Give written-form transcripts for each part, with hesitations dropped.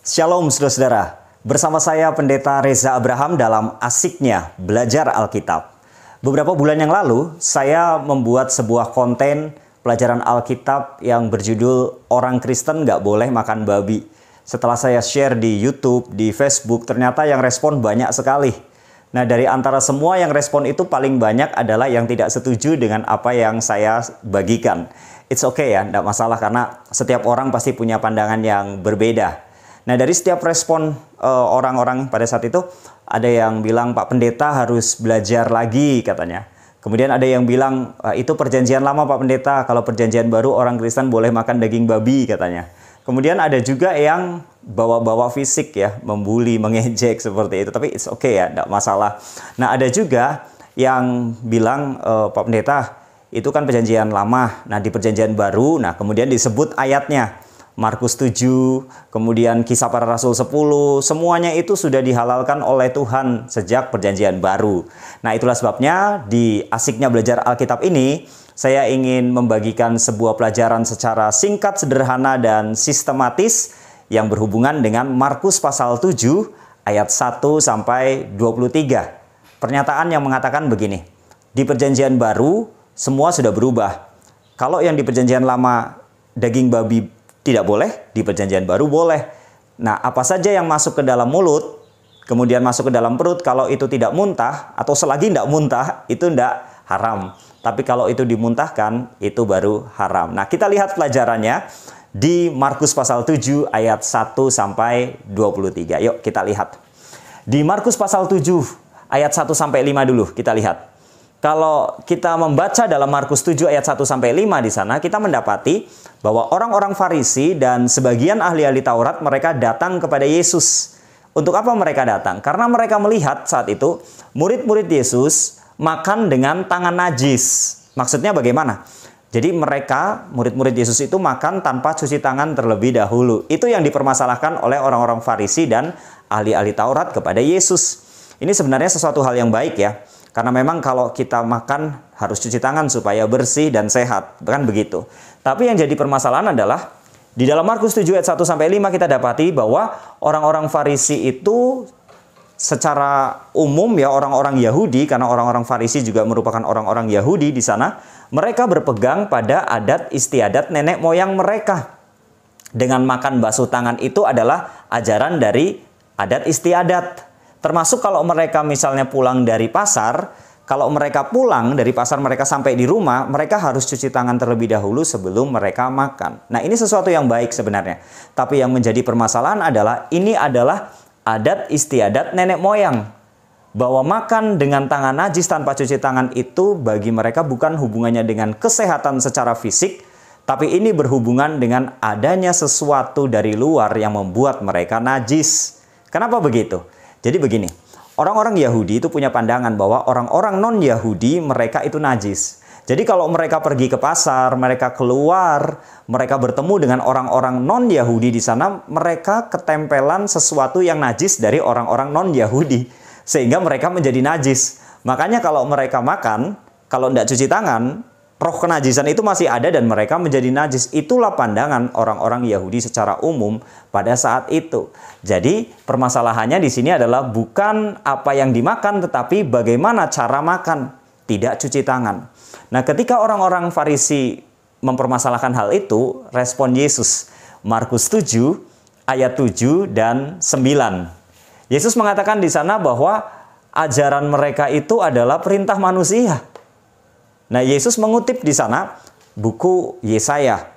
Shalom saudara-saudara, bersama saya Pendeta Reza Abraham dalam Asiknya Belajar Alkitab. Beberapa bulan yang lalu, saya membuat sebuah konten pelajaran Alkitab yang berjudul Orang Kristen Nggak Boleh Makan Babi. Setelah saya share di YouTube, di Facebook, ternyata yang respon banyak sekali. Nah, dari antara semua yang respon itu paling banyak adalah yang tidak setuju dengan apa yang saya bagikan. It's okay ya, nggak masalah karena setiap orang pasti punya pandangan yang berbeda. Nah, dari setiap respon orang-orang pada saat itu, ada yang bilang, Pak Pendeta harus belajar lagi katanya. Kemudian ada yang bilang, itu perjanjian lama Pak Pendeta, kalau perjanjian baru orang Kristen boleh makan daging babi katanya. Kemudian ada juga yang bawa-bawa fisik ya, membuli, mengejek seperti itu. Tapi it's okay ya, tidak masalah. Nah, ada juga yang bilang, Pak Pendeta, itu kan perjanjian lama. Nah, di perjanjian baru, nah kemudian disebut ayatnya. Markus 7, kemudian Kisah Para Rasul 10, semuanya itu sudah dihalalkan oleh Tuhan sejak perjanjian baru. Nah, itulah sebabnya di Asiknya Belajar Alkitab ini, saya ingin membagikan sebuah pelajaran secara singkat, sederhana, dan sistematis yang berhubungan dengan Markus pasal 7 ayat 1 sampai 23. Pernyataan yang mengatakan begini, di perjanjian baru semua sudah berubah. Kalau yang di perjanjian lama daging babi tidak boleh, di perjanjian baru boleh. Nah, apa saja yang masuk ke dalam mulut, kemudian masuk ke dalam perut, kalau itu tidak muntah, atau selagi tidak muntah, itu tidak haram. Tapi kalau itu dimuntahkan, itu baru haram. Nah, kita lihat pelajarannya di Markus pasal 7 ayat 1 sampai 23. Yuk kita lihat. Di Markus pasal 7 ayat 1 sampai 5 dulu kita lihat. Kalau kita membaca dalam Markus 7 ayat 1 sampai 5 di sana, kita mendapati bahwa orang-orang Farisi dan sebagian ahli-ahli Taurat mereka datang kepada Yesus. Untuk apa mereka datang? Karena mereka melihat saat itu murid-murid Yesus makan dengan tangan najis. Maksudnya bagaimana? Jadi mereka, murid-murid Yesus itu makan tanpa cuci tangan terlebih dahulu. Itu yang dipermasalahkan oleh orang-orang Farisi dan ahli-ahli Taurat kepada Yesus. Ini sebenarnya sesuatu hal yang baik ya. Karena memang kalau kita makan harus cuci tangan supaya bersih dan sehat. Bukan begitu. Tapi yang jadi permasalahan adalah di dalam Markus 7 ayat 1 sampai 5 kita dapati bahwa orang-orang Farisi itu secara umum ya orang-orang Yahudi, karena orang-orang Farisi juga merupakan orang-orang Yahudi di sana, mereka berpegang pada adat istiadat nenek moyang mereka. Dengan makan basuh tangan itu adalah ajaran dari adat istiadat. Termasuk kalau mereka misalnya pulang dari pasar, kalau mereka pulang dari pasar mereka sampai di rumah, mereka harus cuci tangan terlebih dahulu sebelum mereka makan. Nah, ini sesuatu yang baik sebenarnya. Tapi yang menjadi permasalahan adalah ini adalah adat istiadat nenek moyang. Bahwa makan dengan tangan najis tanpa cuci tangan itu bagi mereka bukan hubungannya dengan kesehatan secara fisik, tapi ini berhubungan dengan adanya sesuatu dari luar yang membuat mereka najis. Kenapa begitu? Jadi begini, orang-orang Yahudi itu punya pandangan bahwa orang-orang non-Yahudi mereka itu najis. Jadi kalau mereka pergi ke pasar, mereka keluar, mereka bertemu dengan orang-orang non-Yahudi di sana, mereka ketempelan sesuatu yang najis dari orang-orang non-Yahudi. Sehingga mereka menjadi najis. Makanya kalau mereka makan, kalau tidak cuci tangan, roh kenajisan itu masih ada dan mereka menjadi najis. Itulah pandangan orang-orang Yahudi secara umum pada saat itu. Jadi permasalahannya di sini adalah bukan apa yang dimakan, tetapi bagaimana cara makan. Tidak cuci tangan. Nah, ketika orang-orang Farisi mempermasalahkan hal itu, respon Yesus. Markus 7 ayat 7 dan 9. Yesus mengatakan di sana bahwa ajaran mereka itu adalah perintah manusia. Nah, Yesus mengutip di sana buku Yesaya.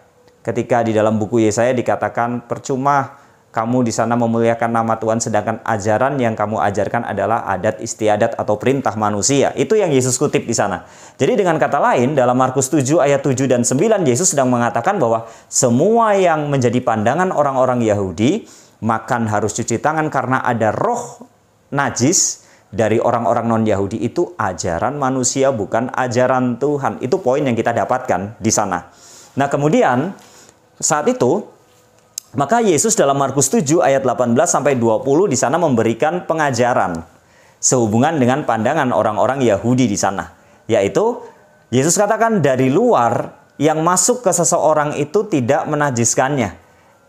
Ketika di dalam buku Yesaya dikatakan percuma kamu di sana memuliakan nama Tuhan sedangkan ajaran yang kamu ajarkan adalah adat istiadat atau perintah manusia. Itu yang Yesus kutip di sana. Jadi dengan kata lain dalam Markus 7 ayat 7 dan 9 Yesus sedang mengatakan bahwa semua yang menjadi pandangan orang-orang Yahudi makan harus cuci tangan karena ada roh najis dari orang-orang non-Yahudi itu ajaran manusia bukan ajaran Tuhan. Itu poin yang kita dapatkan di sana. Nah, kemudian saat itu maka Yesus dalam Markus 7 ayat 18 sampai 20 di sana memberikan pengajaran sehubungan dengan pandangan orang-orang Yahudi di sana. Yaitu Yesus katakan dari luar yang masuk ke seseorang itu tidak menajiskannya.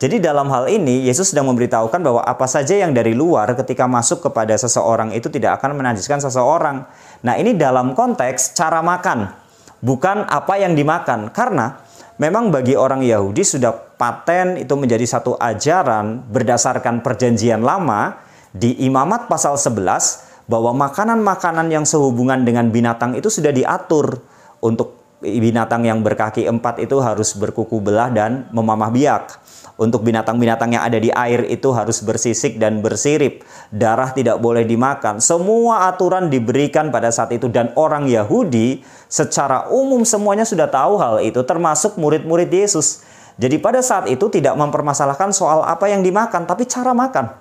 Jadi dalam hal ini Yesus sedang memberitahukan bahwa apa saja yang dari luar ketika masuk kepada seseorang itu tidak akan menajiskan seseorang. Nah, ini dalam konteks cara makan, bukan apa yang dimakan. Karena memang bagi orang Yahudi sudah paten itu menjadi satu ajaran berdasarkan perjanjian lama di Imamat pasal 11 bahwa makanan-makanan yang sehubungan dengan binatang itu sudah diatur. Untuk binatang yang berkaki 4 itu harus berkuku belah dan memamah biak. Untuk binatang-binatang yang ada di air itu harus bersisik dan bersirip. Darah tidak boleh dimakan. Semua aturan diberikan pada saat itu. Dan orang Yahudi secara umum semuanya sudah tahu hal itu. Termasuk murid-murid Yesus. Jadi pada saat itu tidak mempermasalahkan soal apa yang dimakan. Tapi cara makan.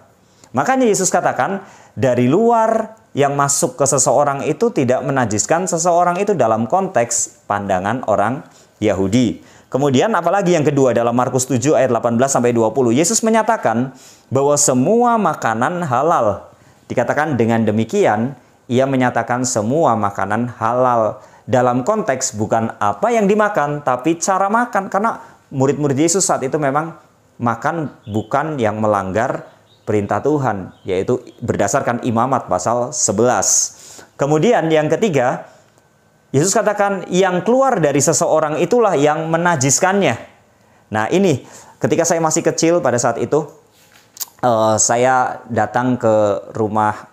Makanya Yesus katakan dari luar yang masuk ke seseorang itu tidak menajiskan seseorang itu dalam konteks pandangan orang Yahudi. Kemudian apalagi yang kedua dalam Markus 7 ayat 18-20. Yesus menyatakan bahwa semua makanan halal. Dikatakan dengan demikian, ia menyatakan semua makanan halal. Dalam konteks bukan apa yang dimakan, tapi cara makan. Karena murid-murid Yesus saat itu memang makan bukan yang melanggar perintah Tuhan. Yaitu berdasarkan Imamat pasal 11. Kemudian yang ketiga, Yesus katakan yang keluar dari seseorang itulah yang menajiskannya. Nah ini ketika saya masih kecil pada saat itu saya datang ke rumah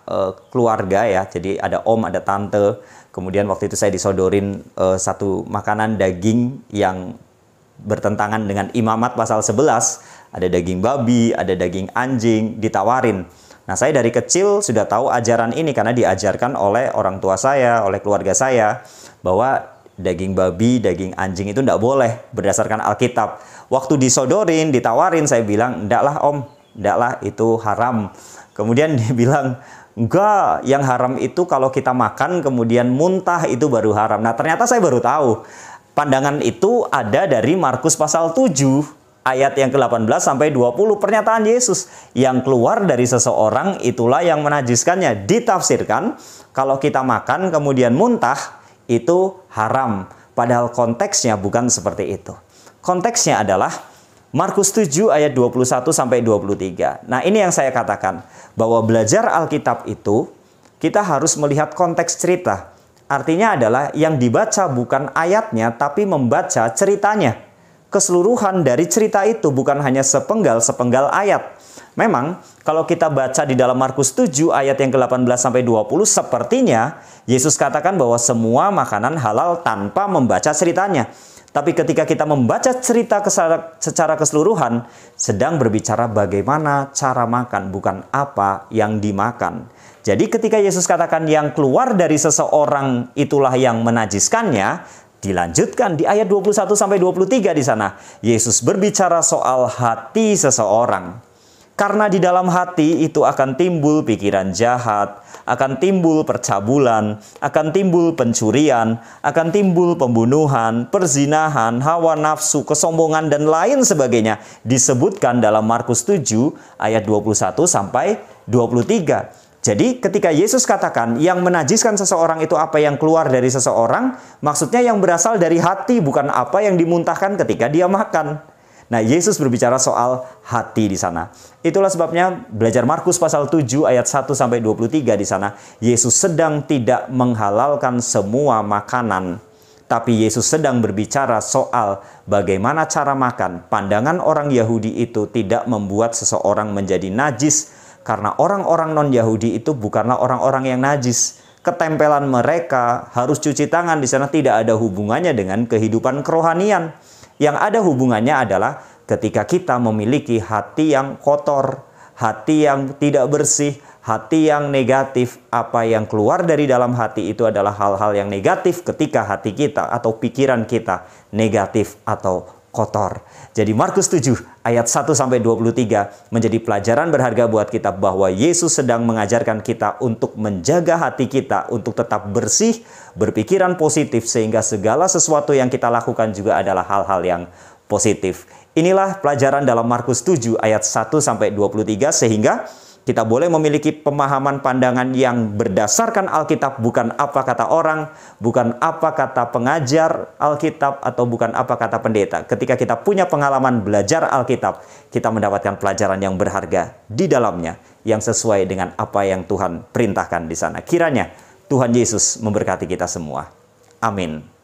keluarga ya. Jadi ada om, ada tante. Kemudian waktu itu saya disodorin satu makanan daging yang bertentangan dengan Imamat pasal 11. Ada daging babi, ada daging anjing, ditawarin. Nah saya dari kecil sudah tahu ajaran ini karena diajarkan oleh orang tua saya, oleh keluarga saya. Bahwa daging babi, daging anjing itu tidak boleh berdasarkan Alkitab. Waktu disodorin, ditawarin, saya bilang, "Ndaklah om, ndaklah itu haram." Kemudian dia bilang, "Enggak, yang haram itu kalau kita makan kemudian muntah itu baru haram." Nah ternyata saya baru tahu. Pandangan itu ada dari Markus pasal 7 ayat yang ke-18-20. Pernyataan Yesus, yang keluar dari seseorang itulah yang menajiskannya. Ditafsirkan, kalau kita makan kemudian muntah, itu haram. Padahal konteksnya bukan seperti itu. Konteksnya adalah Markus 7 ayat 21-23. Nah ini yang saya katakan. Bahwa belajar Alkitab itu kita harus melihat konteks cerita. Artinya adalah yang dibaca bukan ayatnya tapi membaca ceritanya. Keseluruhan dari cerita itu bukan hanya sepenggal ayat. Memang kalau kita baca di dalam Markus 7 ayat yang ke-18-20 sepertinya Yesus katakan bahwa semua makanan halal tanpa membaca ceritanya. Tapi ketika kita membaca cerita secara keseluruhan sedang berbicara bagaimana cara makan, bukan apa yang dimakan. Jadi ketika Yesus katakan yang keluar dari seseorang itulah yang menajiskannya, dilanjutkan di ayat 21-23 di sana. Yesus berbicara soal hati seseorang. Karena di dalam hati itu akan timbul pikiran jahat, akan timbul percabulan, akan timbul pencurian, akan timbul pembunuhan, perzinahan, hawa nafsu, kesombongan, dan lain sebagainya. Disebutkan dalam Markus 7 ayat 21-23. Jadi ketika Yesus katakan yang menajiskan seseorang itu apa yang keluar dari seseorang, maksudnya yang berasal dari hati, bukan apa yang dimuntahkan ketika dia makan. Nah, Yesus berbicara soal hati di sana. Itulah sebabnya belajar Markus pasal 7 ayat 1-23 di sana. Yesus sedang tidak menghalalkan semua makanan. Tapi Yesus sedang berbicara soal bagaimana cara makan. Pandangan orang Yahudi itu tidak membuat seseorang menjadi najis. Karena orang-orang non-Yahudi itu bukanlah orang-orang yang najis. Ketempelan mereka harus cuci tangan di sana tidak ada hubungannya dengan kehidupan kerohanian. Yang ada hubungannya adalah ketika kita memiliki hati yang kotor, hati yang tidak bersih, hati yang negatif. Apa yang keluar dari dalam hati itu adalah hal-hal yang negatif ketika hati kita atau pikiran kita negatif atau kotor. Jadi Markus 7 ayat 1-23 menjadi pelajaran berharga buat kita bahwa Yesus sedang mengajarkan kita untuk menjaga hati kita untuk tetap bersih, berpikiran positif sehingga segala sesuatu yang kita lakukan juga adalah hal-hal yang positif. Inilah pelajaran dalam Markus 7 ayat 1-23 sehingga Kita boleh memiliki pemahaman pandangan yang berdasarkan Alkitab, bukan apa kata orang, bukan apa kata pengajar Alkitab, atau bukan apa kata pendeta. Ketika kita punya pengalaman belajar Alkitab, kita mendapatkan pelajaran yang berharga di dalamnya, yang sesuai dengan apa yang Tuhan perintahkan di sana. Kiranya Tuhan Yesus memberkati kita semua. Amin.